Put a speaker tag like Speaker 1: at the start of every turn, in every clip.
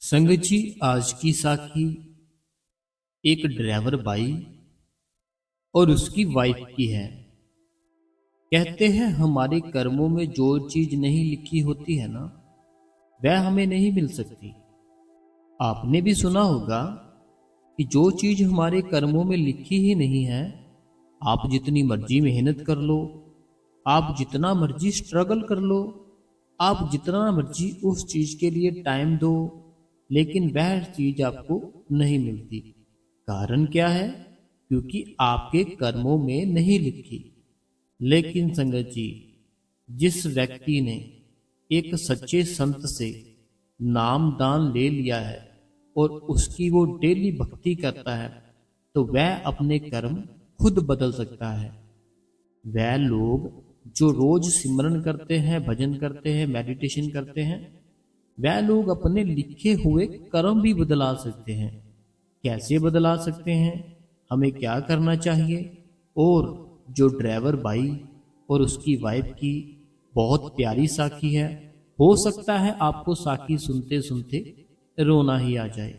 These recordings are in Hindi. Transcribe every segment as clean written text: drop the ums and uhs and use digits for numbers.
Speaker 1: संगत जी, आज की साखी एक ड्राइवर भाई और उसकी वाइफ की है। कहते हैं हमारे कर्मों में जो चीज नहीं लिखी होती है ना, वह हमें नहीं मिल सकती। आपने भी सुना होगा कि जो चीज हमारे कर्मों में लिखी ही नहीं है, आप जितनी मर्जी मेहनत कर लो, आप जितना मर्जी स्ट्रगल कर लो, आप जितना मर्जी उस चीज के लिए टाइम दो, लेकिन वह चीज आपको नहीं मिलती। कारण क्या है? क्योंकि आपके कर्मों में नहीं लिखी। लेकिन संगत जी, जिस व्यक्ति ने एक सच्चे संत से नाम दान ले लिया है और उसकी वो डेली भक्ति करता है, तो वह अपने कर्म खुद बदल सकता है। वह लोग जो रोज सिमरन करते हैं, भजन करते हैं, मेडिटेशन करते हैं, वह लोग अपने लिखे हुए कर्म भी बदला सकते हैं। कैसे बदला सकते हैं? हमें क्या करना चाहिए? और जो ड्राइवर भाई और उसकी वाइफ की बहुत प्यारी साखी है, हो सकता है आपको साखी सुनते सुनते रोना ही आ जाए।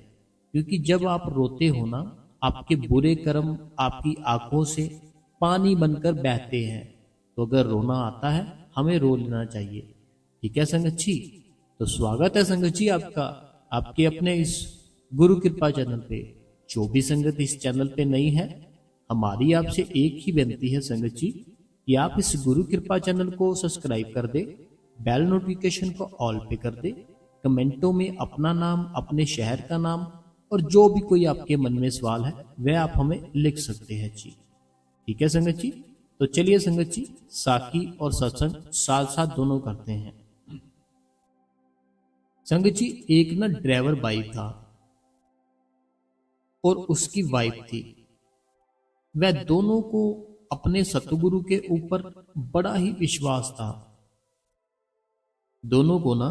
Speaker 1: क्योंकि जब आप रोते हो ना, आपके बुरे कर्म आपकी आंखों से पानी बनकर बहते हैं। तो अगर रोना आता है, हमें रो लेना चाहिए। ठीक है संगत जी? तो स्वागत है संगत जी आपका, आपके अपने इस गुरु कृपा चैनल पे। जो भी संगत इस चैनल पे नई है, हमारी आपसे एक ही विनती है संगत जी, कि आप इस गुरु कृपा चैनल को सब्सक्राइब कर दे, बेल नोटिफिकेशन को ऑल पे कर दे, कमेंटों में अपना नाम, अपने शहर का नाम और जो भी कोई आपके मन में सवाल है वह आप हमें लिख सकते हैं जी। ठीक है संगत जी? तो चलिए संगत जी, साखी और सत्संग साथ साथ दोनों करते हैं। संगत जी, एक ना ड्राइवर भाई था और उसकी वाइफ थी। वह दोनों को अपने सतगुरु के ऊपर बड़ा ही विश्वास था। दोनों को ना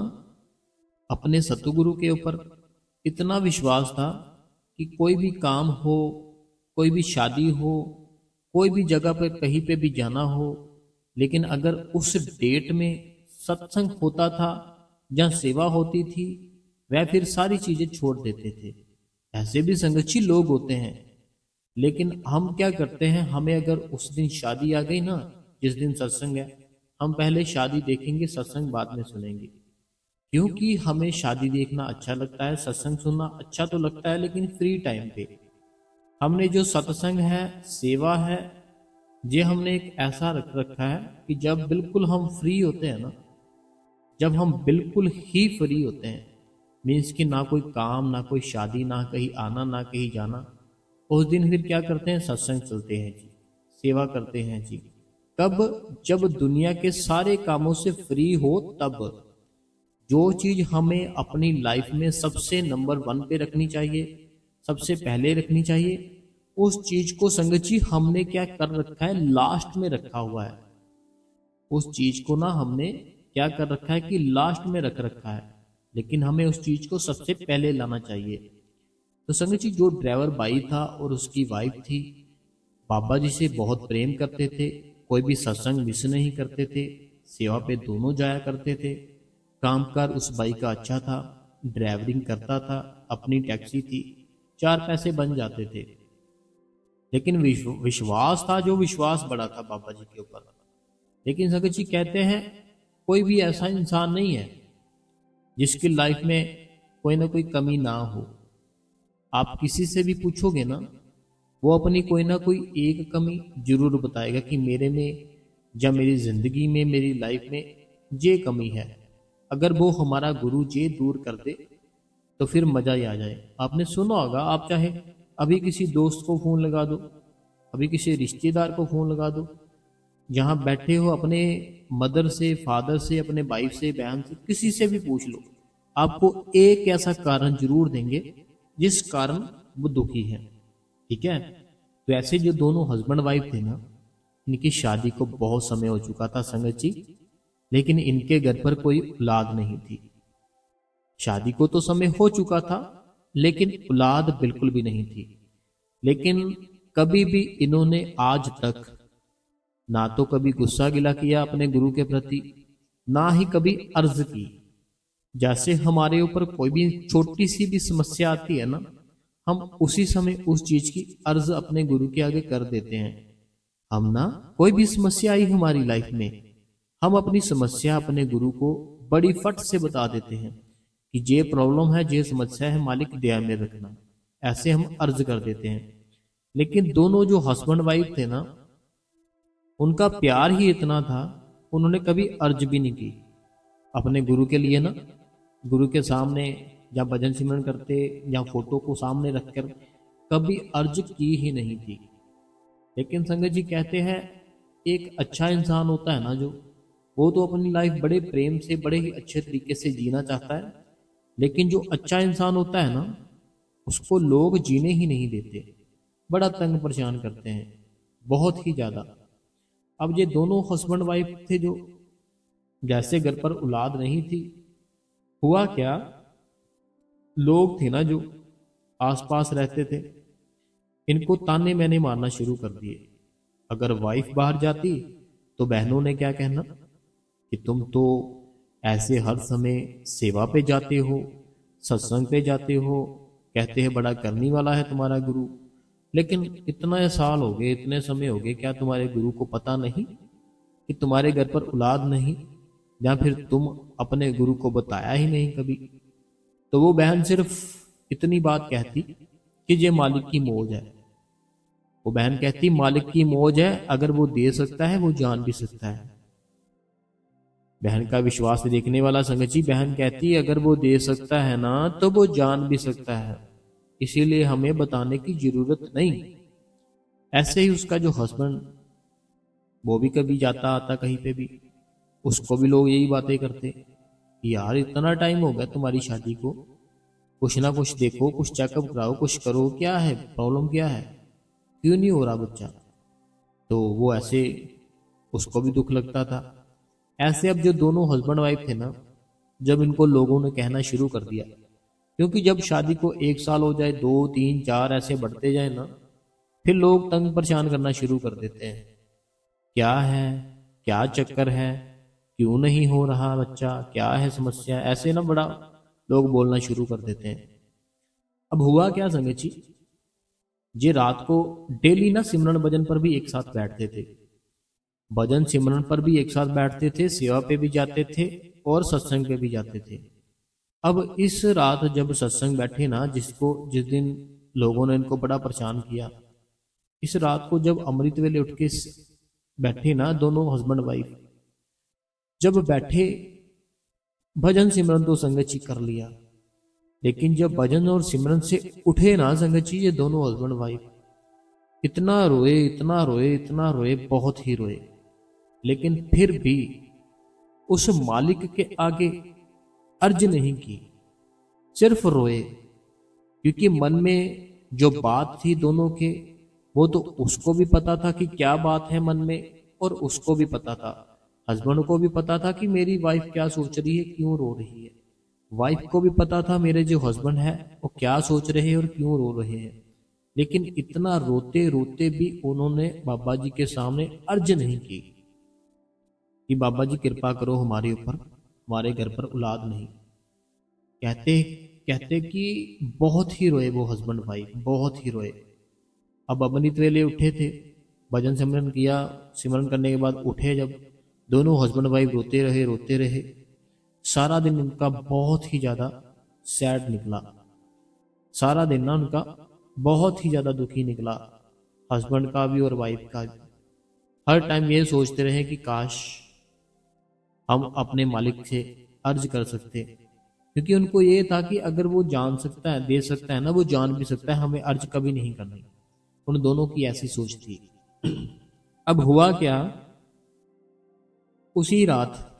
Speaker 1: अपने सतगुरु के ऊपर इतना विश्वास था कि कोई भी काम हो, कोई भी शादी हो, कोई भी जगह पर कहीं पे भी जाना हो, लेकिन अगर उस डेट में सत्संग होता था, जहाँ सेवा होती थी, वह फिर सारी चीजें छोड़ देते थे। ऐसे भी संगच्छी लोग होते हैं। लेकिन हम क्या करते हैं, हमें अगर उस दिन शादी आ गई ना, जिस दिन सत्संग है, हम पहले शादी देखेंगे, सत्संग बाद में सुनेंगे। क्योंकि हमें शादी देखना अच्छा लगता है, सत्संग सुनना अच्छा तो लगता है, लेकिन फ्री टाइम पे हमने जो सत्संग है, सेवा है, ये हमने एक ऐसा रख रखा है कि जब बिल्कुल हम फ्री होते हैं ना, जब हम बिल्कुल ही फ्री होते हैं, मीन्स कि ना कोई काम, ना कोई शादी, ना कहीं आना, ना कहीं जाना, उस दिन फिर क्या करते हैं? सत्संग चलते हैं जी, सेवा करते हैं जी। कब? जब दुनिया के सारे कामों से फ्री हो तब। जो चीज हमें अपनी लाइफ में सबसे नंबर वन पे रखनी चाहिए, सबसे पहले रखनी चाहिए, उस चीज को संगत जी हमने क्या कर रखा है? लास्ट में रखा हुआ है। उस चीज को ना हमने क्या कर रखा है कि लास्ट में रख रखा है, लेकिन हमें उस चीज को सबसे पहले लाना चाहिए। तो संगत जी, जो ड्राइवर भाई था और उसकी वाइफ थी, बाबा जी से बहुत प्रेम करते थे, कोई भी सत्संग मिस नहीं करते थे, सेवा पे दोनों जाया करते थे। कामकाज उस भाई का अच्छा था, ड्राइवरिंग करता था, अपनी टैक्सी थी, चार पैसे बन जाते थे। लेकिन विश्वास था, जो विश्वास बड़ा था बाबा जी के ऊपर। लेकिन संगत जी कहते हैं, कोई भी ऐसा इंसान नहीं है जिसकी लाइफ में कोई ना कोई कमी ना हो। आप किसी से भी पूछोगे ना, वो अपनी कोई ना कोई एक कमी जरूर बताएगा कि मेरे में या मेरी जिंदगी में, मेरी लाइफ में ये कमी है। अगर वो हमारा गुरु ये दूर कर दे तो फिर मजा ही आ जाए। आपने सुना होगा, आप चाहे अभी किसी दोस्त को फोन लगा दो, अभी किसी रिश्तेदार को फोन लगा दो, जहां बैठे हो, अपने मदर से, फादर से, अपने भाई से, बहन से, किसी से भी पूछ लो, आपको एक ऐसा कारण जरूर देंगे जिस कारण वो दुखी है। ठीक है? तो ऐसे जो दोनों हस्बैंड वाइफ थे ना, इनकी शादी को बहुत समय हो चुका था संगत जी, लेकिन इनके घर पर कोई औलाद नहीं थी। शादी को तो समय हो चुका था, लेकिन औलाद बिल्कुल भी नहीं थी। लेकिन कभी भी इन्होंने आज तक ना तो कभी गुस्सा गिला किया अपने गुरु के प्रति, ना ही कभी अर्ज की। जैसे हमारे ऊपर कोई भी छोटी सी भी समस्या आती है ना, हम उसी समय उस चीज की अर्ज अपने गुरु के आगे कर देते हैं। हम ना, कोई भी समस्या आई हमारी लाइफ में, हम अपनी समस्या अपने गुरु को बड़ी फट से बता देते हैं कि ये प्रॉब्लम है, ये समस्या है, मालिक दया में रखना। ऐसे हम अर्ज कर देते हैं। लेकिन दोनों जो हस्बैंड वाइफ थे ना, उनका प्यार ही इतना था, उन्होंने कभी अर्ज भी नहीं की अपने गुरु के लिए ना। गुरु के सामने या भजन सिमरन करते या फोटो को सामने रखकर कभी अर्ज की ही नहीं थी। लेकिन संगत जी कहते हैं, एक अच्छा इंसान होता है ना जो, वो तो अपनी लाइफ बड़े प्रेम से, बड़े ही अच्छे तरीके से जीना चाहता है। लेकिन जो अच्छा इंसान होता है ना, उसको लोग जीने ही नहीं देते, बड़ा तंग परेशान करते हैं, बहुत ही ज्यादा। अब ये दोनों हस्बैंड वाइफ थे जो, जैसे घर पर औलाद नहीं थी, हुआ क्या, लोग थे ना जो आसपास रहते थे, इनको ताने मैंने मारना शुरू कर दिए। अगर वाइफ बाहर जाती तो बहनों ने क्या कहना कि तुम तो ऐसे हर समय सेवा पे जाते हो, सत्संग पे जाते हो, कहते हैं बड़ा करने वाला है तुम्हारा गुरु, लेकिन इतने साल हो गए, इतने समय हो गए, क्या तुम्हारे गुरु को पता नहीं कि तुम्हारे घर पर औलाद नहीं, या फिर तुम अपने गुरु को बताया ही नहीं कभी। तो वो बहन सिर्फ इतनी बात कहती कि ये मालिक की मौज है। वो बहन कहती मालिक की मौज है, अगर वो दे सकता है वो जान भी सकता है। बहन का विश्वास देखने वाला संगत जी, बहन कहती अगर वो दे सकता है ना तो वो जान भी सकता है, इसीलिए हमें बताने की जरूरत नहीं। ऐसे ही उसका जो हस्बैंड, वो भी कभी जाता आता कहीं पे भी, उसको भी लोग यही बातें करते कि यार इतना टाइम हो गया तुम्हारी शादी को, कुछ ना कुछ देखो, कुछ चेकअप कराओ, कुछ करो, क्या है प्रॉब्लम, क्या है, क्यों नहीं हो रहा बच्चा। तो वो ऐसे, उसको भी दुख लगता था। ऐसे अब जो दोनों हस्बैंड वाइफ थे ना, जब इनको लोगों ने कहना शुरू कर दिया, क्योंकि जब शादी को 1 साल हो जाए, 2 3 4 ऐसे बढ़ते जाए ना, फिर लोग तंग परेशान करना शुरू कर देते हैं। क्या है, क्या चक्कर है, क्यों नहीं हो रहा बच्चा, क्या है समस्या, ऐसे ना बड़ा लोग बोलना शुरू कर देते हैं। अब हुआ क्या संगत जी, ये रात को डेली ना सिमरन भजन पर भी एक साथ बैठते थे, भजन सिमरन पर भी एक साथ बैठते थे, सेवा पे भी जाते थे और सत्संग पे भी जाते थे। अब इस रात जब सत्संग बैठे ना, जिस दिन लोगों ने इनको बड़ा परेशान किया, इस रात को जब अमृत वेले उठ के बैठे ना दोनों हस्बैंड वाइफ, जब बैठे भजन सिमरन तो संगत जी कर लिया, लेकिन जब भजन और सिमरन से उठे ना संगत जी, ये दोनों हस्बैंड वाइफ इतना रोए, इतना रोए, इतना रोए, बहुत ही रोए। लेकिन फिर भी उस मालिक के आगे अर्ज नहीं की, सिर्फ रोए, क्योंकि मन में जो बात थी दोनों के, वो तो उसको भी पता था कि क्या बात है मन में, और उसको भी पता था, हस्बैंड को भी पता था कि मेरी वाइफ क्या सोच रही है, क्यों रो रही है। वाइफ को भी पता था मेरे जो हस्बैंड है वो क्या सोच रहे हैं और क्यों रो रहे हैं। लेकिन इतना रोते रोते भी उन्होंने बाबा जी के सामने अर्ज नहीं की कि बाबा जी कृपा करो हमारे ऊपर, हमारे घर पर औलाद नहीं। कहते कहते कि बहुत ही रोए वो हस्बैंड वाइफ, बहुत ही रोए। अब अमृत वेले उठे थे, भजन सिमरन किया, सिमरन करने के बाद उठे जब, दोनों हस्बैंड वाइफ रोते रहे, रोते रहे। सारा दिन उनका बहुत ही ज्यादा सैड निकला, सारा दिन ना उनका बहुत ही ज्यादा दुखी निकला, हस्बैंड का भी और वाइफ का भी। हर टाइम ये सोचते रहे कि काश हम अपने मालिक से अर्ज कर सकते, क्योंकि उनको ये था कि अगर वो जान सकता है, दे सकता है ना, वो जान भी सकता है, हमें अर्ज कभी नहीं करनी। उन दोनों की ऐसी सोच थी। अब हुआ क्या, उसी रात,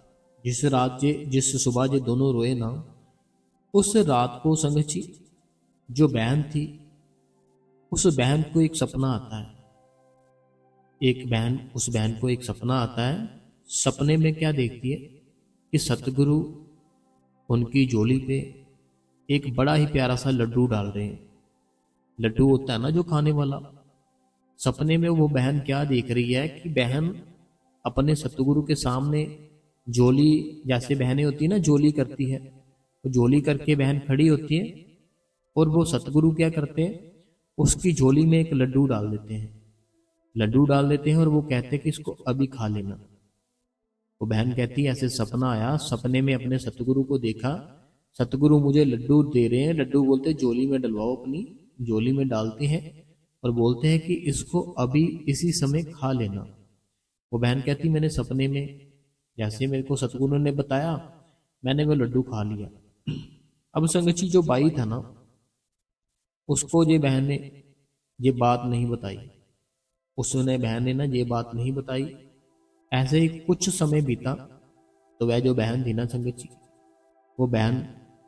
Speaker 1: जिस सुबह जे दोनों रोए ना, उस रात को संगत जी जो बहन थी, उस बहन को एक सपना आता है। उस बहन को एक सपना आता है। सपने में क्या देखती है कि सतगुरु उनकी झोली पे एक बड़ा ही प्यारा सा लड्डू डाल रहे हैं। लड्डू होता है ना जो खाने वाला। सपने में वो बहन क्या देख रही है कि बहन अपने सतगुरु के सामने झोली, जैसे बहनें होती है ना झोली करती है, तो झोली करके बहन खड़ी होती है और वो सतगुरु क्या करते हैं, उसकी झोली में एक लड्डू डाल देते हैं, लड्डू डाल देते हैं और वो कहते हैं कि इसको अभी खा लेना। वो बहन कहती है ऐसे सपना आया, सपने में अपने सतगुरु को देखा, सतगुरु मुझे लड्डू दे रहे हैं, लड्डू बोलते झोली में डलवाओ, अपनी झोली में डालते हैं और बोलते हैं कि इसको अभी इसी समय खा लेना। वो बहन कहती मैंने सपने में जैसे मेरे को सतगुरु ने बताया मैंने वो लड्डू खा लिया। अब संगची जो बाई था ना, उसको ये बहन ने ये बात नहीं बताई, उसने बहन ने ना ये बात नहीं बताई। ऐसे ही कुछ समय बीता तो वह जो बहन थी ना संगत जी, वो बहन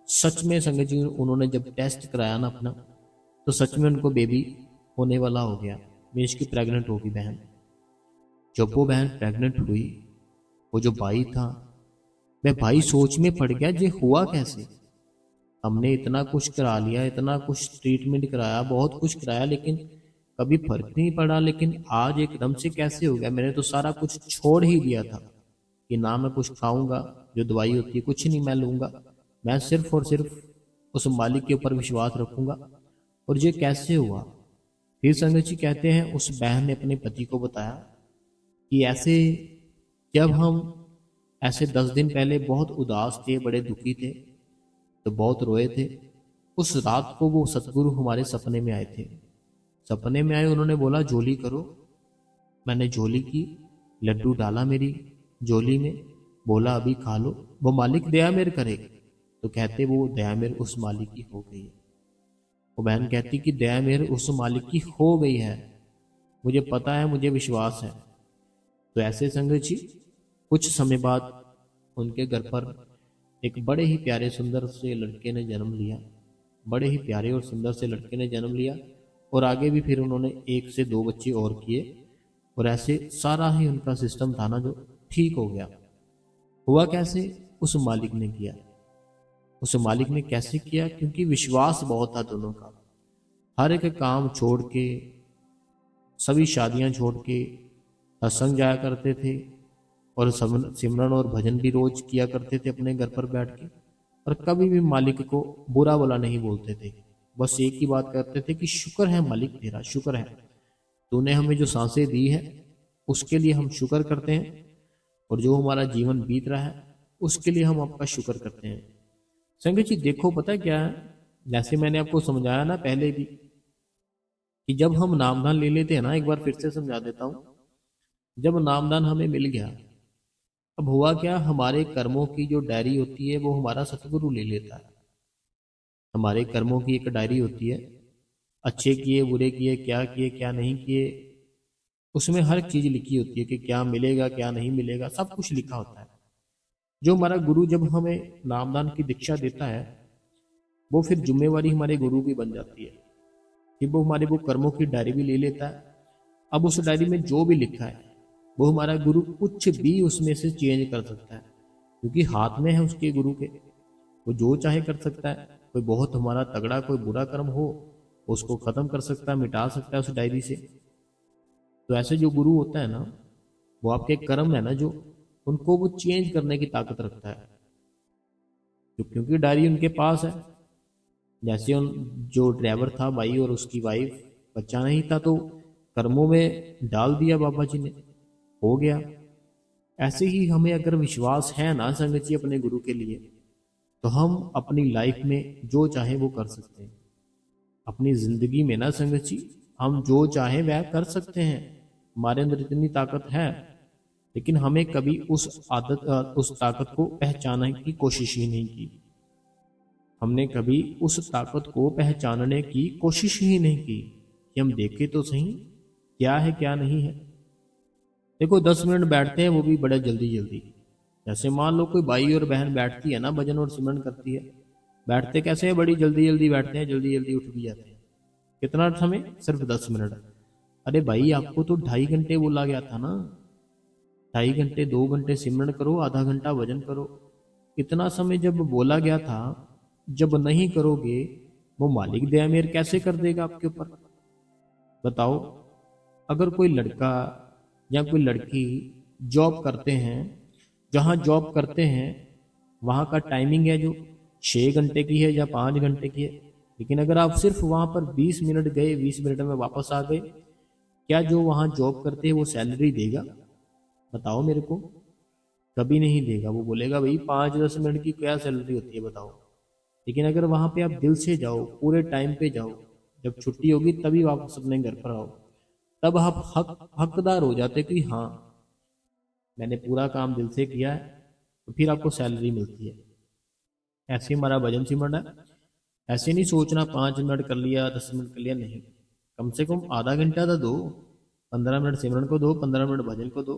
Speaker 1: सच में संगत जी उन्होंने जब टेस्ट कराया ना अपना, तो सच में उनको बेबी होने वाला हो गया, मीन्स की प्रेग्नेंट होगी बहन। जब वो बहन प्रेग्नेंट हुई, वो जो भाई था वह भाई सोच में पड़ गया ये हुआ कैसे, हमने इतना कुछ करा लिया, इतना कुछ ट्रीटमेंट कराया, बहुत कुछ कराया, लेकिन कभी फर्क नहीं पड़ा, लेकिन आज एकदम से कैसे हो गया। मैंने तो सारा कुछ छोड़ ही दिया था कि ना मैं कुछ खाऊंगा, जो दवाई होती है कुछ नहीं मैं लूंगा, मैं सिर्फ और सिर्फ उस मालिक के ऊपर विश्वास रखूंगा, और ये कैसे हुआ। फिर संगत जी कहते हैं उस बहन ने अपने पति को बताया कि ऐसे जब हम ऐसे 10 दिन पहले बहुत उदास थे, बड़े दुखी थे, तो बहुत रोए थे। उस रात को वो सतगुरु हमारे सपने में आए थे, सपने में आए, उन्होंने बोला झोली करो। मैंने झोली की, लड्डू डाला मेरी झोली में, बोला अभी खा लो, वो मालिक दया मेर करे। तो कहते वो दया मेर उस मालिक की हो गई है। वो बहन कहती कि दया मेर उस मालिक की हो गई है, मुझे पता है, मुझे विश्वास है। तो ऐसे संगत जी कुछ समय बाद उनके घर पर एक बड़े ही प्यारे सुंदर से लड़के ने जन्म लिया, बड़े ही प्यारे और सुंदर से लड़के ने जन्म लिया, और आगे भी फिर उन्होंने 1 से 2 बच्चे और किए, और ऐसे सारा ही उनका सिस्टम था ना जो ठीक हो गया। हुआ कैसे, उस मालिक ने किया। उस मालिक ने कैसे किया, क्योंकि विश्वास बहुत था दोनों का। हर एक काम छोड़ के, सभी शादियां छोड़ के सत्संग जाया करते थे, और सिमरन और भजन भी रोज किया करते थे अपने घर पर बैठ के, और कभी भी मालिक को बुरा भला नहीं बोलते थे। बस एक ही बात करते थे कि शुक्र है मालिक तेरा, शुक्र है तूने हमें जो सांसें दी है उसके लिए हम शुक्र करते हैं, और जो हमारा जीवन बीत रहा है उसके लिए हम आपका शुक्र करते हैं। संगत जी देखो पता क्या है, जैसे मैंने आपको समझाया ना पहले भी कि जब हम नामदान ले लेते हैं ना, एक बार फिर से समझा देता हूँ। जब नामदान हमें मिल गया, अब हुआ क्या, हमारे कर्मों की जो डायरी होती है वो हमारा सतगुरु ले लेता है। हमारे कर्मों की एक डायरी होती है, अच्छे किए बुरे किए, क्या किए क्या नहीं किए, उसमें हर चीज लिखी होती है कि क्या मिलेगा क्या नहीं मिलेगा, सब कुछ लिखा होता है। जो हमारा गुरु जब हमें नामदान की दीक्षा देता है, वो फिर जिम्मेवारी हमारे गुरु की बन जाती है कि वो हमारे वो कर्मों की डायरी भी ले लेता है। अब उस डायरी में जो भी लिखा है वो हमारा गुरु कुछ भी उसमें से चेंज कर सकता है, क्योंकि हाथ में है उसके गुरु के, वो जो चाहे कर सकता है। कोई बहुत हमारा तगड़ा कोई बुरा कर्म हो उसको खत्म कर सकता है, मिटा सकता है उस डायरी से। तो ऐसे जो गुरु होता है ना, वो आपके कर्म है ना जो, उनको वो चेंज करने की ताकत रखता है, क्योंकि डायरी उनके पास है। जैसे उन जो ड्राइवर था भाई और उसकी वाइफ, बच्चा नहीं था तो कर्मों में डाल दिया बाबा जी ने, हो गया। ऐसे ही हमें अगर विश्वास है ना संगत जी अपने गुरु के लिए, तो हम अपनी लाइफ में जो चाहे वो कर सकते हैं। अपनी जिंदगी में ना संगत जी हम जो चाहे वह कर सकते हैं, हमारे अंदर इतनी ताकत है, लेकिन हमें कभी उस ताकत को पहचानने की कोशिश ही नहीं की। हमने कभी उस ताकत को पहचानने की कोशिश ही नहीं की कि हम देखें तो सही क्या है क्या नहीं है। देखो 10 मिनट बैठते हैं वो भी बड़े जल्दी जल्दी, जैसे मान लो कोई भाई और बहन बैठती है ना भजन और सिमरन करती है, बैठते कैसे हैं, बड़ी जल्दी जल्दी बैठते हैं, जल्दी जल्दी उठ भी जाते हैं। कितना समय, सिर्फ 10 मिनट। अरे भाई आपको तो 2.5 घंटे बोला गया था ना, 2.5 घंटे 2 घंटे सिमरन करो, आधा घंटा भजन करो। इतना समय जब बोला गया था, जब नहीं करोगे वो मालिक दया मेर कैसे कर देगा आपके ऊपर, बताओ। अगर कोई लड़का या कोई लड़की जॉब करते हैं, जहाँ जॉब करते हैं वहाँ का टाइमिंग है जो 6 घंटे की है या 5 घंटे की है, लेकिन अगर आप सिर्फ वहां पर 20 मिनट गए, 20 मिनट में वापस आ गए, क्या जो वहां जॉब करते हैं वो सैलरी देगा? बताओ मेरे को। कभी नहीं देगा। वो बोलेगा भाई 5-10 मिनट की क्या सैलरी होती है बताओ। लेकिन अगर वहां पे आप दिल से जाओ, पूरे टाइम पे जाओ, जब छुट्टी होगी तभी वापस अपने घर पर आओ, तब आप हकदार हो जाते कि हाँ मैंने पूरा काम दिल से किया है, तो फिर आपको सैलरी मिलती है। ऐसे हमारा भजन सिमरन है। ऐसे नहीं सोचना 5 मिनट कर लिया, 10 मिनट कर लिया, नहीं। कम से कम आधा घंटा तो दो, 15 मिनट सिमरन को दो, 15 मिनट भजन को दो,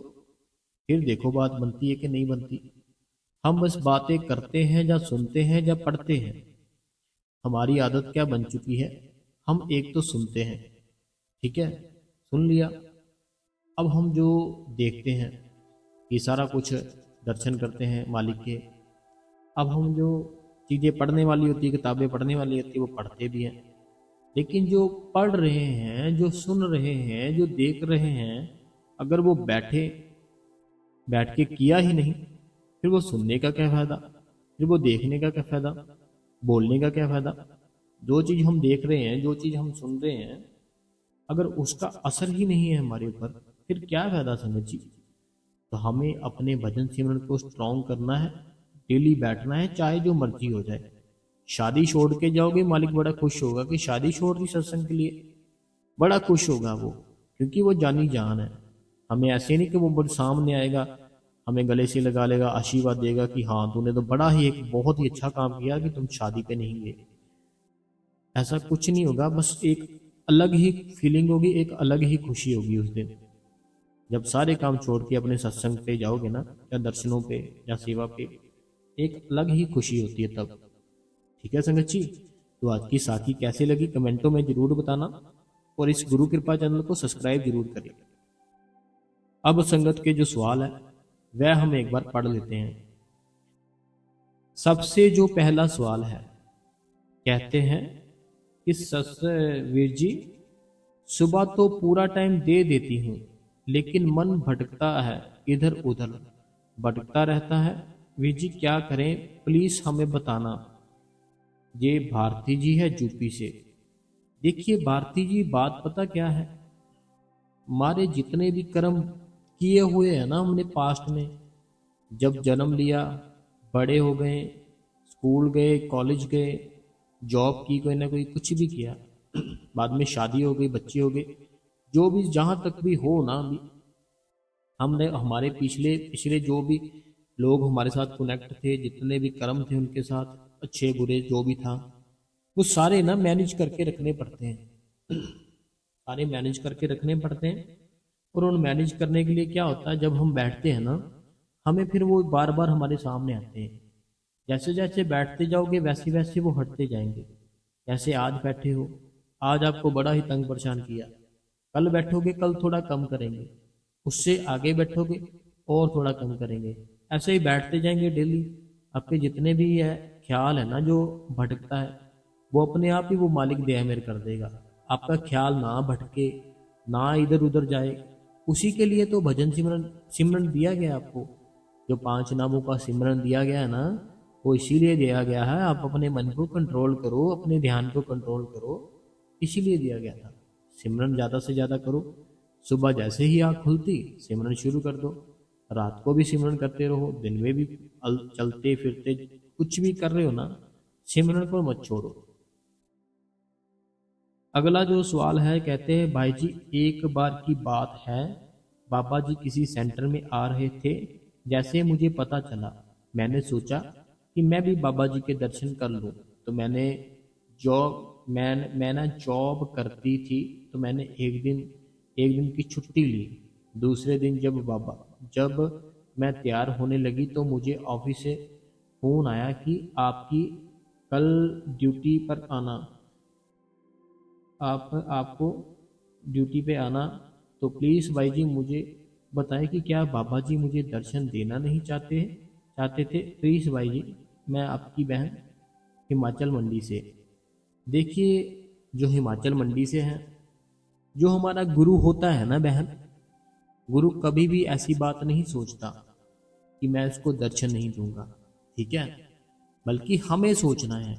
Speaker 1: फिर देखो बात बनती है कि नहीं बनती। हम बस बातें करते हैं या सुनते हैं या पढ़ते हैं। हमारी आदत क्या बन चुकी है, हम एक तो सुनते हैं, ठीक है, सुन लिया। अब हम जो देखते हैं ये सारा कुछ दर्शन करते हैं मालिक के। अब हम जो चीज़ें पढ़ने वाली होती है, किताबें पढ़ने वाली होती है, वो पढ़ते भी हैं। लेकिन जो पढ़ रहे हैं, जो सुन रहे हैं, जो देख रहे हैं, अगर वो बैठ के किया ही नहीं, फिर वो सुनने का क्या फायदा, फिर वो देखने का क्या फायदा, बोलने का क्या फायदा। जो चीज़ हम देख रहे हैं, जो चीज़ हम सुन रहे हैं, अगर उसका असर ही नहीं है हमारे ऊपर, फिर क्या फायदा संगत जी। तो हमें अपने भजन सिमरन को स्ट्रॉन्ग करना है, डेली बैठना है, चाहे जो मर्जी हो जाए। शादी छोड़ के जाओगे, मालिक बड़ा खुश होगा कि शादी छोड़ दी सत्संग के लिए, बड़ा खुश होगा वो, क्योंकि वो जानी जान है। हमें ऐसे नहीं कि वो बड़े सामने आएगा, हमें गले से लगा लेगा, आशीर्वाद देगा कि हाँ तूने तो बड़ा ही एक बहुत ही अच्छा काम किया कि तुम शादी पे नहीं गए। ऐसा कुछ नहीं होगा। बस एक अलग ही फीलिंग होगी, एक अलग ही खुशी होगी उस दिन, जब सारे काम छोड़ के अपने सत्संग पे जाओगे ना, या दर्शनों पे या सेवा पे, एक अलग ही खुशी होती है तब। ठीक है संगत जी, तो आज की साखी कैसे लगी कमेंटों में जरूर बताना, और इस गुरु कृपा चैनल को सब्सक्राइब जरूर करें। अब संगत के जो सवाल है वह हम एक बार पढ़ लेते हैं। सबसे जो पहला सवाल है, कहते हैं कि वीर जी, सुबह तो पूरा टाइम दे देती हूँ, लेकिन मन भटकता है, इधर उधर भटकता रहता है। वीर जी क्या करें, प्लीज हमें बताना। ये भारती जी है यूपी से। देखिए भारती जी, बात पता क्या है, हमारे जितने भी कर्म किए हुए हैं ना हमने पास्ट में, जब जन्म लिया, बड़े हो गए, स्कूल गए, कॉलेज गए, जॉब की, कोई ना कोई कुछ भी किया, बाद में शादी हो गई, बच्चे हो गए, जो भी जहाँ तक भी हो ना, अभी हमने हमारे पिछले पिछले जो भी लोग हमारे साथ कनेक्ट थे, जितने भी कर्म थे उनके साथ, अच्छे बुरे जो भी था, वो सारे ना मैनेज करके रखने पड़ते हैं। सारे मैनेज करके रखने पड़ते हैं। और उन मैनेज करने के लिए क्या होता है, जब हम बैठते हैं ना, हमें फिर वो बार बार हमारे सामने आते हैं। जैसे जैसे बैठते जाओगे वैसे वैसे वो हटते जाएंगे। जैसे आज बैठे हो, आज आपको बड़ा ही तंग परेशान किया, कल बैठोगे कल थोड़ा कम करेंगे, उससे आगे बैठोगे और थोड़ा कम करेंगे। ऐसे ही बैठते जाएंगे डेली। आपके जितने भी है ख्याल है ना जो भटकता है, वो अपने आप ही वो मालिक दया मेर कर देगा। आपका ख्याल ना भटके, ना इधर उधर जाए, उसी के लिए तो भजन सिमरन सिमरन दिया गया आपको। जो 5 नामों का सिमरन दिया गया है ना, वो इसीलिए दिया गया है, आप अपने मन को कंट्रोल करो, अपने ध्यान को कंट्रोल करो, इसीलिए दिया गया था। सिमरन ज़्यादा से ज़्यादा करो। सुबह जैसे ही आँख खुलती सिमरन शुरू कर दो, रात को भी सिमरन करते रहो, दिन में भी चलते फिरते कुछ भी कर रहे हो ना, सिमरन को मत छोड़ो। अगला जो सवाल है, कहते हैं भाई जी, एक बार की बात है, बाबा जी किसी सेंटर में आ रहे थे। जैसे मुझे पता चला, मैंने सोचा कि मैं भी बाबा जी के दर्शन कर लूं। तो मैं ना जॉब करती थी, तो मैंने एक दिन की छुट्टी ली। दूसरे दिन जब मैं तैयार होने लगी, तो मुझे ऑफिस से फ़ोन आया कि आपकी कल ड्यूटी पर आना, आपको ड्यूटी पे आना। तो प्लीज़ भाई जी मुझे बताएं कि क्या बाबा जी मुझे दर्शन देना नहीं चाहते थे। प्लीज़ भाई जी, मैं आपकी बहन हिमाचल मंडी से। देखिए, जो हिमाचल मंडी से हैं, जो हमारा गुरु होता है ना बहन, गुरु कभी भी ऐसी बात नहीं सोचता कि मैं इसको दर्शन नहीं दूंगा। ठीक है, बल्कि हमें सोचना है।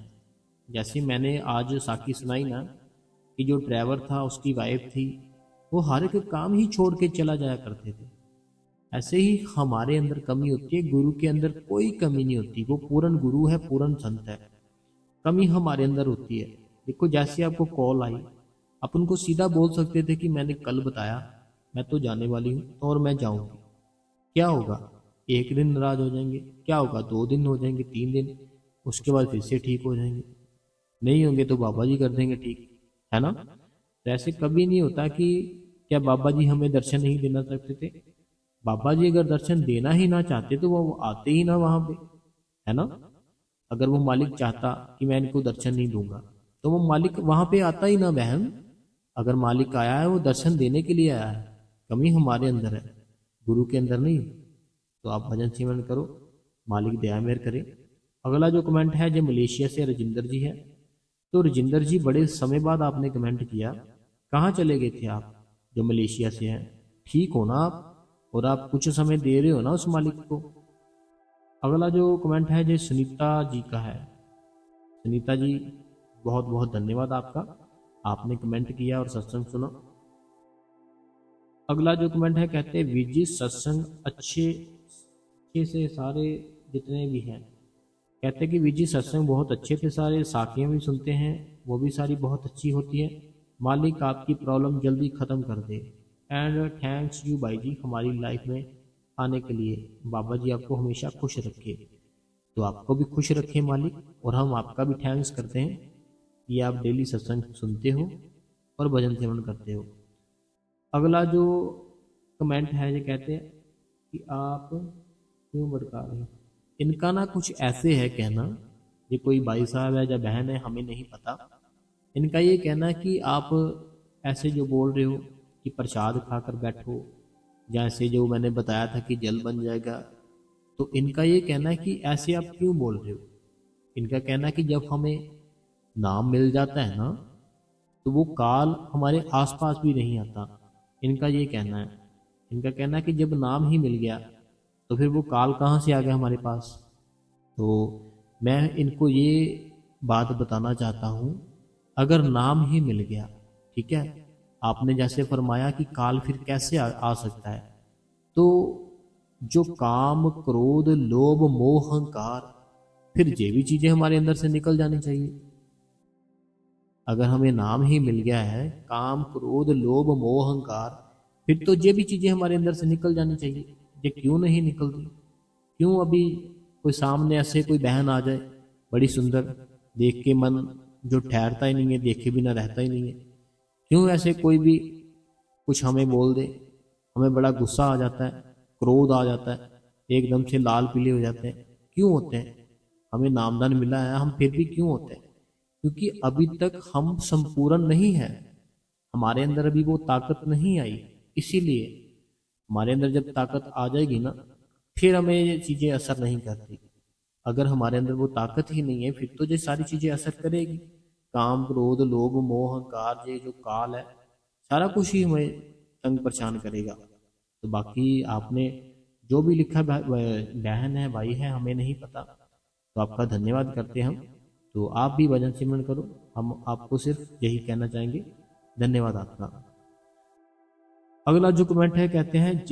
Speaker 1: जैसे मैंने आज साखी सुनाई ना कि जो ड्राइवर था उसकी वाइफ थी, वो हर एक काम ही छोड़ के चला जाया करते थे। ऐसे ही हमारे अंदर कमी होती है, गुरु के अंदर कोई कमी नहीं होती। वो पूर्ण गुरु है, पूर्ण संत है। कमी हमारे अंदर होती है। देखो जैसे आपको कॉल आई, आप उनको सीधा बोल सकते थे कि मैंने कल बताया मैं तो जाने वाली हूँ और मैं जाऊंगी। क्या होगा? एक दिन नाराज हो जाएंगे, क्या होगा 2 दिन हो जाएंगे, 3 दिन, उसके बाद फिर से ठीक हो जाएंगे। नहीं होंगे तो बाबा जी कर देंगे ठीक, है ना? तो ऐसे कभी नहीं होता कि क्या बाबा जी हमें दर्शन नहीं देना चाहते थे। बाबा जी अगर दर्शन देना ही ना चाहते तो वो आते ही ना वहां पे, है ना? अगर वो मालिक चाहता कि मैं इनको दर्शन नहीं दूंगा तो वो मालिक वहां पे आता ही ना बहन। अगर मालिक आया है वो दर्शन देने के लिए आया है। कमी हमारे अंदर है, गुरु के अंदर नहीं। तो आप भजन सिमरन करो, मालिक दया मेहर करे। अगला जो कमेंट है जो मलेशिया से राजिंदर जी है। तो राजिंदर जी बड़े समय बाद आपने कमेंट किया, कहाँ चले गए थे आप जो मलेशिया से हैं? ठीक हो ना आप? और आप कुछ समय दे रहे हो ना उस मालिक को। अगला जो कमेंट है जो सुनीता जी का है। सुनीता जी बहुत बहुत धन्यवाद आपका, आपने कमेंट किया और सत्संग सुना। अगला जो कमेंट है कहते हैं विजी सत्संग अच्छे अच्छे से सारे जितने भी हैं। कहते हैं कि विजी सत्संग बहुत अच्छे थे सारे, साखियाँ भी सुनते हैं वो भी सारी बहुत अच्छी होती है। मालिक आपकी प्रॉब्लम जल्दी ख़त्म कर दे। एंड थैंक्स यू भाई जी हमारी लाइफ में आने के लिए। बाबा जी आपको हमेशा खुश रखे। तो आपको भी खुश रखे मालिक, और हम आपका भी थैंक्स करते हैं कि आप डेली सत्संग सुनते हो और भजन सेवन करते हो। अगला जो कमेंट है ये कहते हैं कि आप क्यों भड़का रहे हैं। इनका ना कुछ ऐसे है कहना, ये कोई भाई साहब है या बहन है हमें नहीं पता। इनका ये कहना है कि आप ऐसे जो बोल रहे हो कि प्रसाद खाकर बैठो, जैसे जो मैंने बताया था कि जल बन जाएगा। तो इनका ये कहना है कि ऐसे आप क्यों बोल रहे हो। इनका कहना है कि जब हमें नाम मिल जाता है ना तो वो काल हमारे आसपास भी नहीं आता। इनका ये कहना है। इनका कहना है कि जब नाम ही मिल गया तो फिर वो काल कहाँ से आ गया हमारे पास। तो मैं इनको ये बात बताना चाहता हूँ, अगर नाम ही मिल गया, ठीक है, आपने जैसे फरमाया कि काल फिर कैसे आ सकता है। तो जो काम क्रोध लोभ मोह अहंकार, फिर ये भी चीजें हमारे अंदर से निकल जानी चाहिए। अगर हमें नाम ही मिल गया है, काम क्रोध लोभ मोह अहंकार, फिर तो ये भी चीजें हमारे अंदर से निकल जानी चाहिए। ये क्यों नहीं निकलती? क्यों अभी कोई सामने ऐसे कोई बहन आ जाए बड़ी सुंदर, देख के मन जो ठहरता ही नहीं है, देखे बिना रहता ही नहीं है। क्यों ऐसे कोई भी कुछ हमें बोल दे, हमें बड़ा गुस्सा आ जाता है, क्रोध आ जाता है, एकदम से लाल पीले हो जाते हैं। क्यों होते हैं? हमें नामदान मिला है, हम फिर भी क्यों होते हैं? क्योंकि अभी तक हम संपूर्ण नहीं है, हमारे अंदर अभी वो ताकत नहीं आई। इसीलिए हमारे अंदर जब ताकत आ जाएगी ना फिर हमें ये चीजें असर नहीं करती। अगर हमारे अंदर वो ताकत ही नहीं है फिर तो ये सारी चीजें असर करेगी। काम क्रोध लोभ मोह अहंकार, ये जो काल है सारा कुछ ही हमें तंग परेशान करेगा। तो बाकी आपने जो भी लिखा बहन है भाई है हमें नहीं पता, तो आपका धन्यवाद करते हैं हम। तो आप भी भजन सिमरन करो, हम आपको सिर्फ यही कहना चाहेंगे, धन्यवाद आपका। अगला जो कमेंट है कहते हैं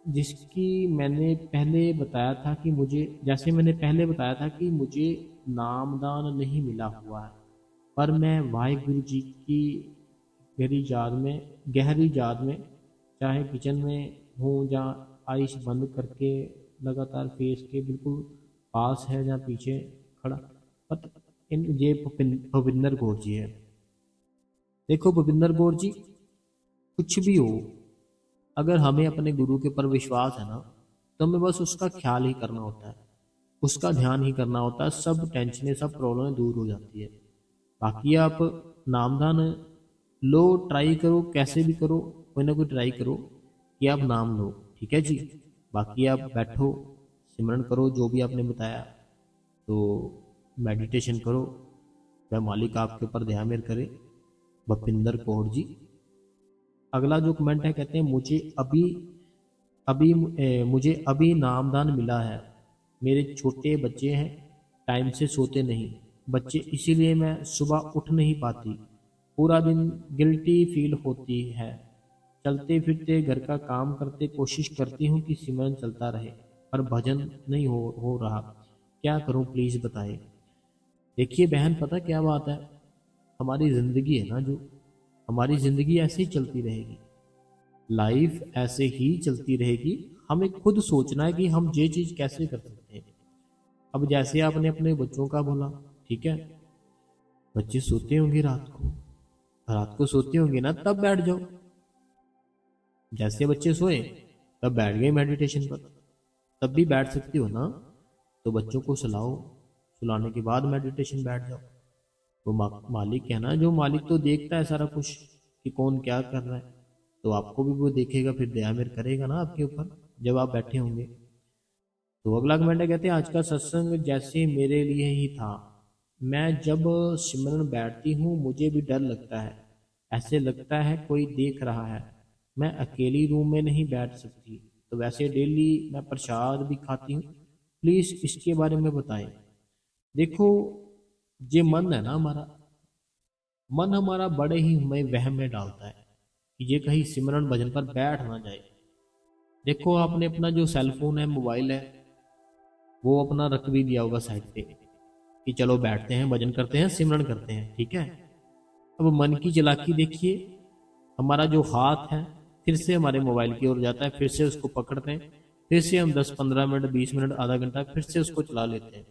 Speaker 1: जिसकी मैंने पहले बताया था कि मुझे, जैसे मैंने पहले बताया था कि मुझे नामदान नहीं मिला हुआ है, पर मैं वाहिगुरु जी की गहरी याद में चाहे किचन में हूँ या आइस बंद करके लगातार फेस के बिल्कुल पास है या पीछे खड़ा। पत इन ये भविंदर गौर जी है। देखो भविंदर गौर जी, कुछ भी हो, अगर हमें अपने गुरु के ऊपर विश्वास है ना तो हमें बस उसका ख्याल ही करना होता है, उसका ध्यान ही करना होता है, सब टेंशनें सब प्रॉब्लमें दूर हो जाती है। बाकी आप नामदान लो, ट्राई करो, कैसे भी करो, कोई ना कोई ट्राई करो कि आप नाम लो, ठीक है जी। बाकी आप बैठो, सिमरन करो जो भी आपने बताया, तो मेडिटेशन करो, वह मालिक आपके ऊपर ध्यान मेर करे। भपिंदर कौर जी। अगला जो कमेंट है कहते हैं मुझे अभी नामदान मिला है, मेरे छोटे बच्चे हैं, टाइम से सोते नहीं बच्चे, इसीलिए मैं सुबह उठ नहीं पाती। पूरा दिन गिल्टी फील होती है। चलते फिरते घर का काम करते कोशिश करती हूँ कि सिमरन चलता रहे, पर भजन नहीं हो रहा। क्या करूँ प्लीज़ बताएं। देखिए बहन, पता क्या बात है, हमारी ज़िंदगी है ना जो, हमारी ज़िंदगी ऐसे ही चलती रहेगी। लाइफ ऐसे ही चलती रहेगी। हमें खुद सोचना है कि हम ये चीज़ कैसे कर सकते हैं। अब जैसे आपने अपने बच्चों का बोला, ठीक है, बच्चे सोते होंगे रात को सोते होंगे ना, तब बैठ जाओ। जैसे बच्चे सोए तब बैठ गए मेडिटेशन पर, तब भी बैठ सकती हो ना। तो बच्चों को सुलाओ, सुलाने के बाद मेडिटेशन बैठ जाओ। वो मालिक है ना जो, मालिक तो देखता है सारा कुछ कि कौन क्या कर रहा है, तो आपको भी वो देखेगा, फिर दया मेर करेगा ना आपके ऊपर जब आप बैठे होंगे। तो अगला कमेंट है, कहते हैं आज का सत्संग जैसे मेरे लिए ही था। मैं जब सिमरन बैठती हूँ मुझे भी डर लगता है, ऐसे लगता है कोई देख रहा है। मैं अकेली रूम में नहीं बैठ सकती। तो वैसे डेली मैं प्रसाद भी खाती हूँ, प्लीज़ इसके बारे में बताएं। देखो, ये मन है ना हमारा, मन हमारा बड़े ही हमें वहम में डालता है कि ये कहीं सिमरन भजन पर बैठ ना जाए। देखो, आपने अपना जो सेल फोन है, मोबाइल है, वो अपना रख भी दिया होगा साइड पे कि चलो बैठते हैं, भजन करते हैं, सिमरन करते हैं, ठीक है। अब मन की चालाकी देखिए, हमारा जो हाथ है फिर से हमारे मोबाइल की ओर जाता है, फिर से उसको पकड़ते हैं, फिर से हम 10-15 मिनट, 20 मिनट, आधा घंटा फिर से उसको चला लेते हैं।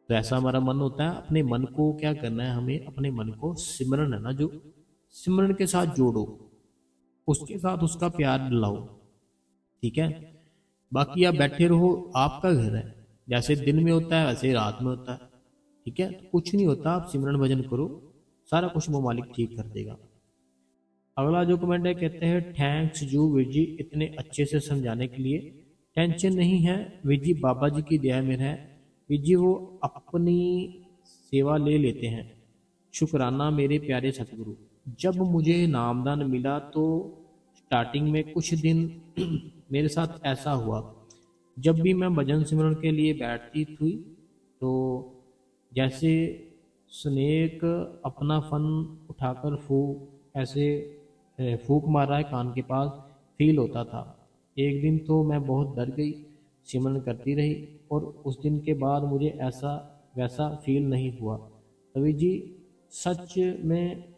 Speaker 1: तो ऐसा हमारा मन होता है। अपने मन को क्या करना है, हमें अपने मन को सिमरन है ना जो, सिमरन के साथ जोड़ो, उसके साथ उसका प्यार दिलाओ, ठीक है। बाकी आप बैठे रहो, आपका घर है, जैसे दिन में होता है वैसे ही रात में होता है, ठीक है। तो कुछ नहीं होता, आप सिमरन भजन करो, सारा कुछ वो मालिक ठीक कर देगा। अगला जो कमेंट है, कहते हैं थैंक्स यू वीर जी इतने अच्छे से समझाने के लिए। टेंशन नहीं है वीर जी, बाबा जी की दया में है वीर जी, वो अपनी सेवा ले लेते हैं। शुक्राना मेरे प्यारे सतगुरु। जब मुझे नामदान मिला तो स्टार्टिंग में कुछ दिन मेरे साथ ऐसा हुआ। जब भी मैं भजन सिमरन के लिए बैठती थी तो जैसे स्नेक अपना फन उठाकर फूक ऐसे फूक मार रहा है कान के पास, फील होता था। एक दिन तो मैं बहुत डर गई, सिमरन करती रही और उस दिन के बाद मुझे ऐसा वैसा फील नहीं हुआ। तभी जी, सच में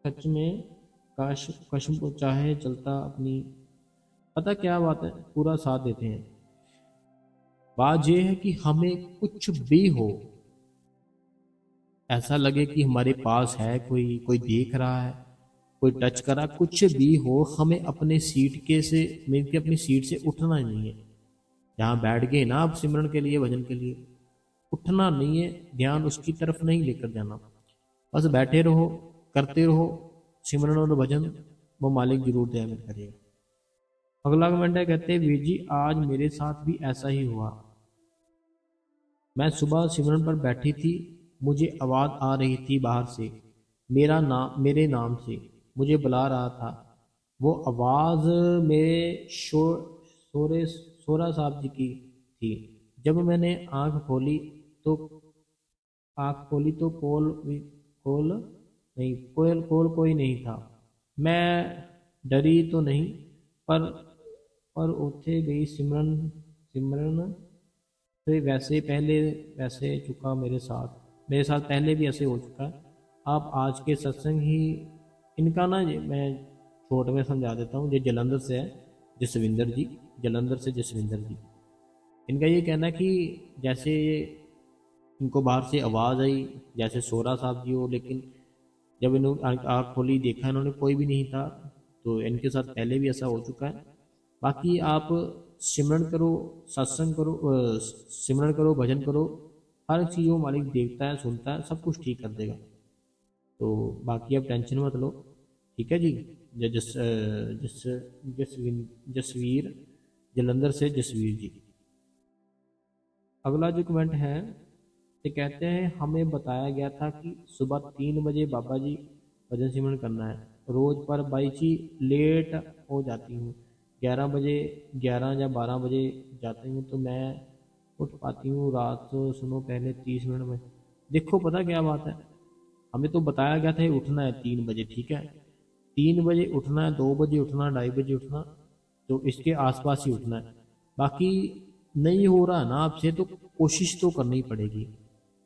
Speaker 1: सच में काश कश्म को चाहे चलता अपनी, पता क्या बात है, पूरा साथ देते हैं। बात यह है कि हमें कुछ भी हो, ऐसा लगे कि हमारे पास है कोई, कोई देख रहा है, कोई टच कर रहा, कुछ भी हो, हमें अपने सीट के से मिल के अपनी सीट से उठना ही नहीं है। जहाँ बैठ गए ना आप सिमरन के लिए, भजन के लिए, उठना नहीं है, ध्यान उसकी तरफ नहीं लेकर जाना। बस बैठे रहो, करते रहो सिमरन और भजन, वो मालिक जरूर दया में करेगा। अगला कमेंट है, कहते हैं वीर जी आज मेरे साथ भी ऐसा ही हुआ। मैं सुबह सिमरन पर बैठी थी, मुझे आवाज़ आ रही थी बाहर से, मेरे नाम से मुझे बुला रहा था। वो आवाज़ मेरे सोरा साहब जी की थी। जब मैंने तो कोल नहीं, कोई नहीं था। मैं डरी तो नहीं, पर उठे गई सिमरन सिमरन तो वैसे पहले वैसे चुका मेरे साथ पहले भी ऐसे हो चुका है। आप आज के सत्संग ही, इनका ना मैं छोट में समझा देता हूँ। ये जलंधर से है, जसविंदर जी, जलंधर से जसविंदर जी। इनका ये कहना है कि जैसे इनको बाहर से आवाज़ आई जैसे सोरा साहब जी हो, लेकिन जब इन्होंने आँख खोली देखा इन्होंने कोई भी नहीं था। तो इनके साथ पहले भी ऐसा हो चुका है। बाकी आप सिमरन करो, सत्संग करो, सिमरन करो, भजन करो, हर चीज़ वो मालिक देखता है, सुनता है, सब कुछ ठीक कर देगा। तो बाकी आप टेंशन मत लो, ठीक है जी। ज- जस अ, जस जसवीर, जलंधर से जसवीर जी। अगला जो कमेंट है, ये कहते हैं हमें बताया गया था कि सुबह 3 बजे बाबा जी भजन सिमरन करना है रोज़, पर बाई जी लेट हो जाती हूँ। 11 बजे, 11 या 12 बजे जाती हूँ। तो मैं उठ पाती हूँ रात, सुनो पहले 30 मिनट में। देखो पता क्या बात है, हमें तो बताया गया था उठना है 3 बजे, ठीक है, 3 बजे उठना है, 2 बजे उठना, 2:30 बजे उठना, तो इसके आसपास ही उठना है। बाकी नहीं हो रहा ना आपसे, तो कोशिश तो करनी पड़ेगी।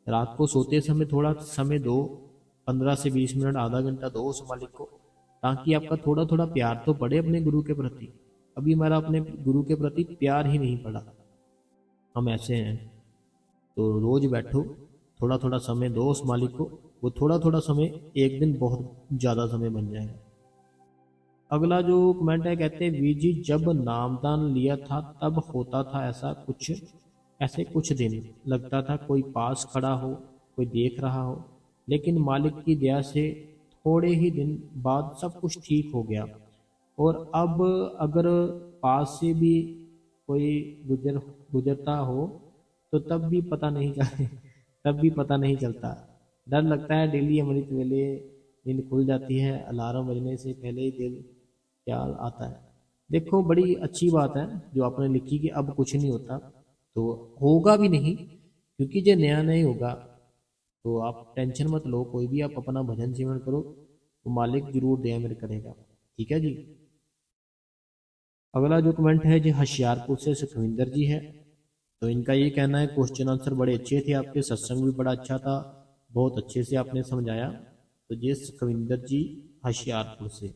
Speaker 1: रात को सोते समय थोड़ा समय दो, 15 से 20 मिनट, आधा घंटा दो उस मालिक को, ताकि आपका थोड़ा थोड़ा प्यार तो बढ़े अपने गुरु के प्रति। अभी हमारा अपने गुरु के प्रति प्यार ही नहीं पड़ा, हम ऐसे हैं। तो रोज बैठो, थोड़ा थोड़ा समय दो उस मालिक को, वो थोड़ा थोड़ा समय एक दिन बहुत ज़्यादा समय बन जाएगा। अगला जो कमेंट है, कहते हैं वीर जी जब नामदान लिया था तब होता था ऐसे कुछ दिन लगता था कोई पास खड़ा हो, कोई देख रहा हो, लेकिन मालिक की दया से थोड़े ही दिन बाद सब कुछ ठीक हो गया। और अब अगर पास से भी कोई गुजरता हो तो तब भी पता नहीं चलता। डर लगता है डेली अमृत वेले, नींद खुल जाती है, अलार्म बजने से पहले ही दिल ख्याल आता है। देखो बड़ी अच्छी बात है जो आपने लिखी कि अब कुछ नहीं होता, तो होगा भी नहीं, क्योंकि जो नया नहीं होगा। तो आप टेंशन मत लो, कोई भी आप अपना भजन सिमरन करो, तो मालिक जरूर दया मेरे करेगा। ठीक है जी। अगला जो कमेंट है जी होशियारपुर से सुखविंदर जी है। तो इनका ये कहना है क्वेश्चन आंसर बड़े अच्छे थे आपके, सत्संग भी बड़ा अच्छा था, बहुत अच्छे से आपने समझाया। तो ये सुखविंदर जी होशियारपुर से।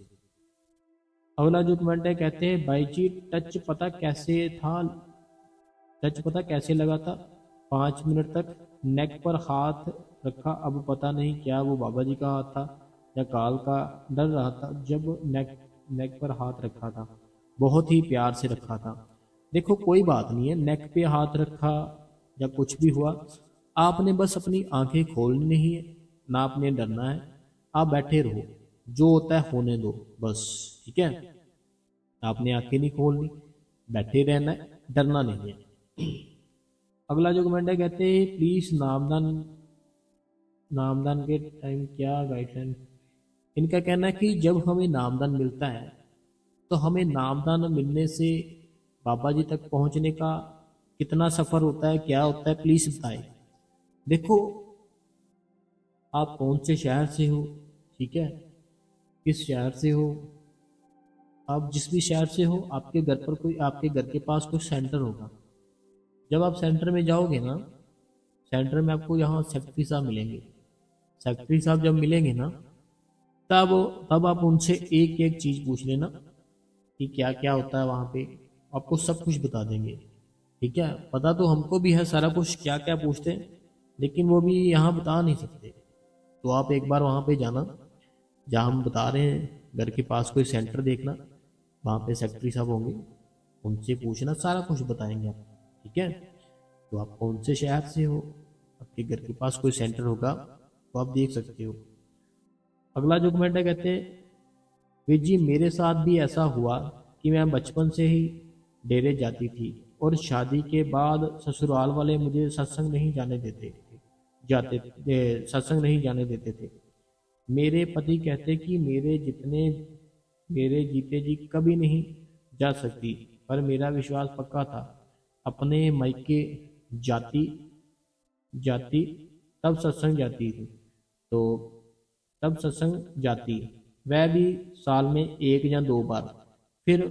Speaker 1: अगला जो कमेंट है, कहते हैं भाई जी टच पता कैसे लगा था, 5 मिनट तक नेक पर हाथ रखा, अब पता नहीं क्या वो बाबा जी का हाथ था या काल का। डर रहा था जब नेक पर हाथ रखा था, बहुत ही प्यार से रखा था। देखो कोई बात नहीं है, नेक पे हाथ रखा या कुछ भी हुआ, आपने बस अपनी आंखें खोलनी नहीं है, ना आपने डरना है, आप बैठे रहो, जो होता है होने दो बस। ठीक है, आपने आंखें नहीं खोलनी, बैठे रहना है, डरना नहीं है। अगला जो कमेंट है, कहते हैं प्लीज नामदान के टाइम क्या गाइडलाइन। इनका कहना है कि जब हमें नामदान मिलता है तो हमें नामदान मिलने से बाबा जी तक पहुंचने का कितना सफर होता है, क्या होता है, प्लीज बताएं। देखो आप कौन से शहर से हो, ठीक है, किस शहर से हो, आप जिस भी शहर से हो, आपके घर के पास कोई सेंटर होगा। जब आप सेंटर में जाओगे ना, सेंटर में आपको यहाँ सेक्रेटरी साहब मिलेंगे। सेक्रेटरी साहब जब मिलेंगे ना, तब तब आप उनसे एक एक चीज पूछ लेना कि क्या क्या होता है वहाँ पे, आपको सब कुछ बता देंगे। ठीक है, पता तो हमको भी है सारा कुछ क्या क्या पूछते हैं, लेकिन वो भी यहाँ बता नहीं सकते। तो आप एक बार वहाँ पे जाना, जहाँ हम बता रहे हैं घर के पास कोई सेंटर देखना, वहाँ पे सेक्रेटरी साहब होंगे, उनसे पूछना, सारा कुछ बताएंगे आप। ठीक है, तो आप कौन से शहर से हो, आपके घर के पास कोई सेंटर होगा तो आप देख सकते हो। अगला जो कमेंट है, कहते हैं वीर जी मेरे साथ भी ऐसा हुआ कि मैं बचपन से ही डेरे जाती थी, और शादी के बाद ससुराल वाले मुझे सत्संग नहीं जाने देते थे, सत्संग नहीं जाने देते थे। मेरे पति कहते कि मेरे जीते जी कभी नहीं जा सकती, पर मेरा विश्वास पक्का था। अपने मायके जाती जाती तब सत्संग जाती थी, तो तब सत्संग जाती, वह भी साल में 1 या 2 बार। फिर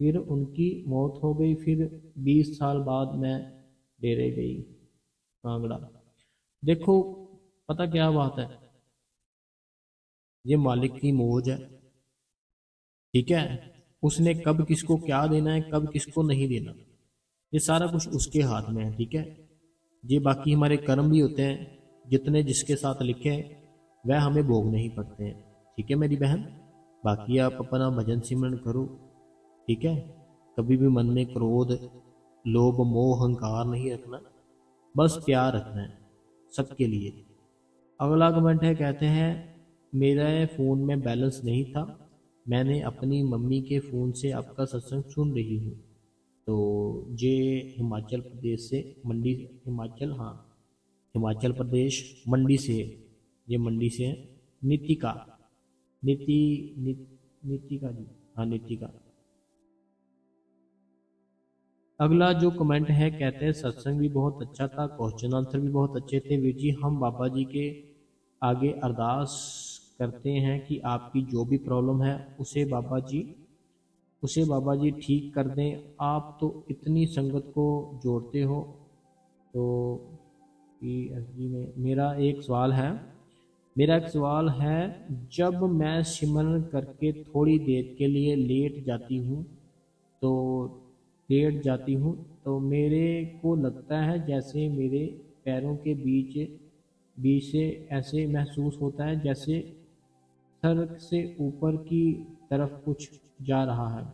Speaker 1: फिर उनकी मौत हो गई, फिर 20 साल बाद मैं डेरे गई कांगड़ा। देखो पता क्या बात है, ये मालिक की मौज है। ठीक है, उसने कब किसको क्या देना है, कब किसको नहीं देना, ये सारा कुछ उसके हाथ में है। ठीक है, ये बाकी हमारे कर्म भी होते हैं, जितने जिसके साथ लिखे हैं वह हमें भोगने ही पड़ते हैं। ठीक है मेरी बहन, बाकी आप अपना भजन सिमरन करो। ठीक है, कभी भी मन में क्रोध, लोभ, मोह, अहंकार नहीं रखना, बस प्यार रखना है सबके लिए। अगला कमेंट है, कहते हैं मेरे फ़ोन में बैलेंस नहीं था, मैंने अपनी मम्मी के फ़ोन से आपका सत्संग सुन रही हूँ। तो ये हिमाचल प्रदेश से, मंडी, हिमाचल, हाँ, हिमाचल प्रदेश मंडी से, ये मंडी से है। नीतिका, नीति नी, नीतिका जी, हाँ नीतिका। अगला जो कमेंट है, कहते हैं सत्संग भी बहुत अच्छा था, क्वेश्चन आंसर भी बहुत अच्छे थे वीर जी। हम बाबा जी के आगे अरदास करते हैं कि आपकी जो भी प्रॉब्लम है उसे बाबा जी ठीक कर दें। आप तो इतनी संगत को जोड़ते हो। तो PSG में मेरा एक सवाल है, जब मैं सिमरन करके थोड़ी देर के लिए तो लेट जाती हूँ तो मेरे को लगता है जैसे मेरे पैरों के बीच से ऐसे महसूस होता है जैसे सर से ऊपर की तरफ कुछ जा रहा है,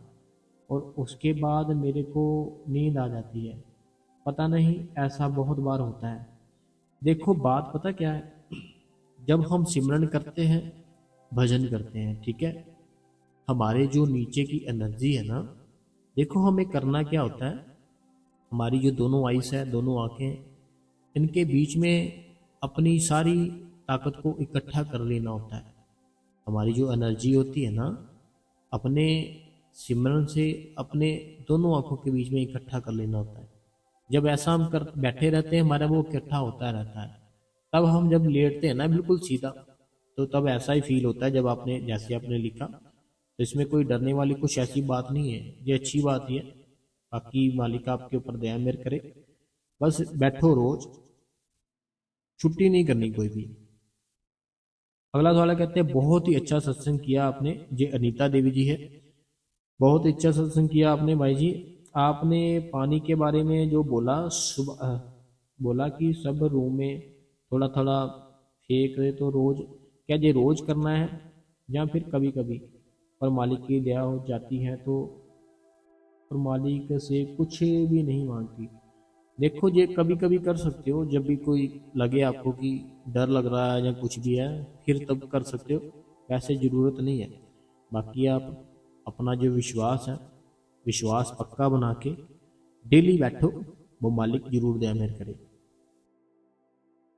Speaker 1: और उसके बाद मेरे को नींद आ जाती है। पता नहीं, ऐसा बहुत बार होता है। देखो बात पता क्या है, जब हम सिमरन करते हैं, भजन करते हैं, ठीक है, हमारे जो नीचे की एनर्जी है ना, देखो हमें करना क्या होता है, हमारी जो दोनों आइस है, दोनों आंखें, इनके बीच में अपनी सारी ताकत को इकट्ठा कर लेना होता है। हमारी जो एनर्जी होती है ना, अपने सिमरन से अपने दोनों आंखों के बीच में इकट्ठा कर लेना होता है। जब ऐसा हम कर बैठे रहते हैं, हमारा वो इकट्ठा होता रहता है। तब हम जब लेटते हैं ना बिल्कुल सीधा, तो तब ऐसा ही फील होता है जब आपने जैसे आपने लिखा। तो इसमें कोई डरने वाली कुछ ऐसी बात नहीं है, ये अच्छी बात ही है। बाकी मालिक आपके ऊपर दया मेहर करे। बस बैठो रोज, छुट्टी नहीं करनी कोई भी। अगला सवाल कहते हैं, बहुत ही अच्छा सत्संग किया आपने। ये अनीता देवी जी है। बहुत ही अच्छा सत्संग किया आपने भाई जी। आपने पानी के बारे में जो बोला, बोला कि सब रूम में थोड़ा थोड़ा फेंक रहे, तो रोज, क्या ये रोज करना है या फिर कभी कभी? पर मालिक की दया हो जाती है तो, और मालिक से कुछ भी नहीं मांगती। देखो ये कभी कभी कर सकते हो, जब भी कोई लगे आपको कि डर लग रहा है या कुछ भी है, फिर तब कर सकते हो, वैसे ज़रूरत नहीं है। बाकी आप अपना जो विश्वास है, विश्वास पक्का बना के डेली बैठो, वो मालिक जरूर दया मेहर करे।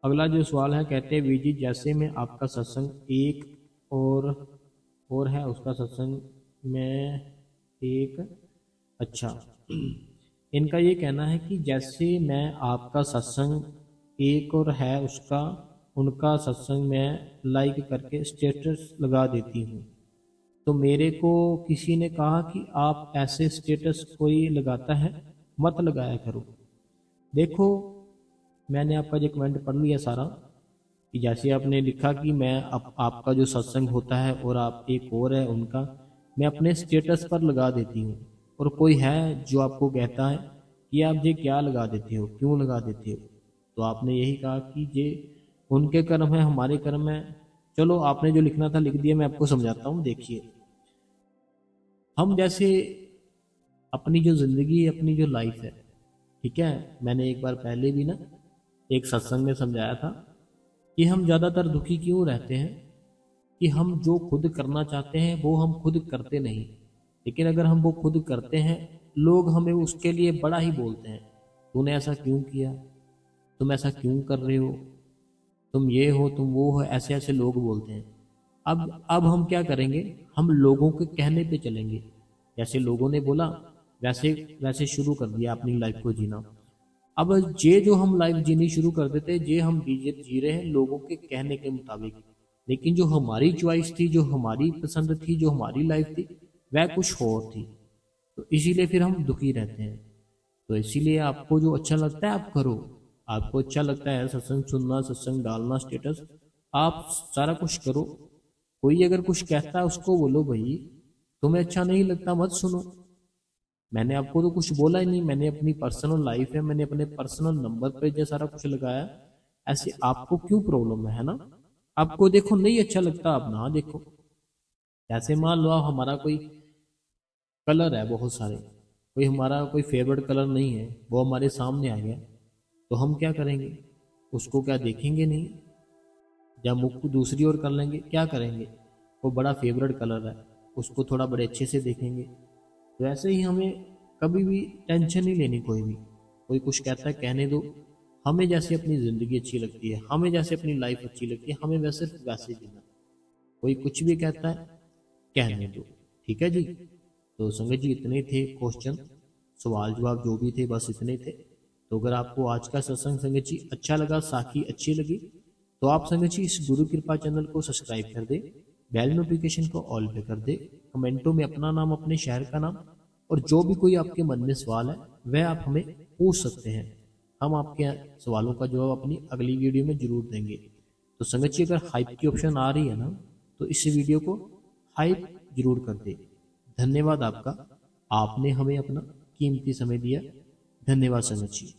Speaker 1: अगला जो सवाल है, कहते हैं वीर जी जैसे में आपका सत्संग एक और है उसका सत्संग में एक, अच्छा, इनका ये कहना है कि जैसे मैं आपका सत्संग एक और है उसका, उनका सत्संग मैं लाइक करके स्टेटस लगा देती हूँ, तो मेरे को किसी ने कहा कि आप ऐसे स्टेटस कोई लगाता है, मत लगाया करो। देखो, मैंने आपका जो कमेंट पढ़ लिया सारा, कि जैसे आपने लिखा कि मैं आपका जो सत्संग होता है और आप एक और है उनका, मैं अपने स्टेटस पर लगा देती हूँ। और कोई है जो आपको कहता है कि आप ये क्या लगा देते हो, क्यों लगा देते हो, तो आपने यही कहा कि ये उनके कर्म है, हमारे कर्म है। चलो, आपने जो लिखना था लिख दिया, मैं आपको समझाता हूँ। देखिए, हम जैसे अपनी जो ज़िंदगी, अपनी जो लाइफ है, ठीक है, मैंने एक बार पहले भी ना एक सत्संग में समझाया था कि हम ज़्यादातर दुखी क्यों रहते हैं, कि हम जो खुद करना चाहते हैं वो हम खुद करते नहीं। लेकिन अगर हम वो खुद करते हैं, लोग हमें उसके लिए बड़ा ही बोलते हैं, तूने ऐसा क्यों किया, तुम ऐसा क्यों कर रहे हो, तुम ये हो, तुम वो हो, ऐसे ऐसे लोग बोलते हैं। अब हम क्या करेंगे, हम लोगों के कहने पे चलेंगे। जैसे लोगों ने बोला, वैसे वैसे शुरू कर दिया अपनी लाइफ को जीना। अब ये जो हम लाइफ जीनी शुरू कर देते, ये हम जी रहे हैं लोगों के कहने के मुताबिक। लेकिन जो हमारी चॉइस थी, जो हमारी पसंद थी, जो हमारी लाइफ थी, वह कुछ और थी। तो इसीलिए फिर हम दुखी रहते हैं। तो इसीलिए आपको जो अच्छा लगता है आप करो। आपको अच्छा लगता है सत्संग सुनना, सत्संग डालना, स्टेटस, आप सारा कुछ करो। कोई अगर कुछ कहता है उसको बोलो भाई, तुम्हें अच्छा नहीं लगता मत सुनो। मैंने आपको तो कुछ बोला ही नहीं, मैंने अपनी पर्सनल लाइफ है, मैंने अपने पर्सनल नंबर पे जो सारा कुछ लगाया। ऐसे आपको क्यों प्रॉब्लम है ना? आपको देखो नहीं अच्छा लगता, आप ना देखो। जैसे मान लो आप, हमारा कोई कलर है बहुत सारे, कोई हमारा कोई फेवरेट कलर नहीं है, वो हमारे सामने आ गया, तो हम क्या करेंगे? उसको क्या देखेंगे नहीं, या मुख को दूसरी ओर कर लेंगे? क्या करेंगे? वो बड़ा फेवरेट कलर है, उसको थोड़ा बड़े अच्छे से देखेंगे। तो ऐसे ही हमें कभी भी टेंशन नहीं लेनी। कोई कुछ कहता है कहने दो। हमें जैसे अपनी ज़िंदगी अच्छी लगती है, हमें जैसे अपनी लाइफ अच्छी लगती है, हमें वैसे वैसे जीना। कोई कुछ भी कहता है कहने दो, ठीक है जी। तो संगत जी, इतने थे क्वेश्चन। सवाल जवाब जो भी थे बस इतने थे। तो अगर आपको आज का सत्संग संगत जी अच्छा लगा, साखी अच्छी लगी, तो आप संगत जी इस गुरु कृपा चैनल को सब्सक्राइब कर दे, बेल नोटिफिकेशन को ऑल पे कर दे, कमेंटों में अपना नाम, अपने शहर का नाम और जो भी कोई आपके मन में सवाल है वह आप हमें पूछ सकते हैं। हम आपके सवालों का जवाब अपनी अगली वीडियो में जरूर देंगे। तो संगत जी अगर हाइप की ऑप्शन आ रही है ना, तो इस वीडियो को हाइप जरूर कर दे। धन्यवाद आपका, आपने हमें अपना कीमती समय दिया। धन्यवाद संगत जी।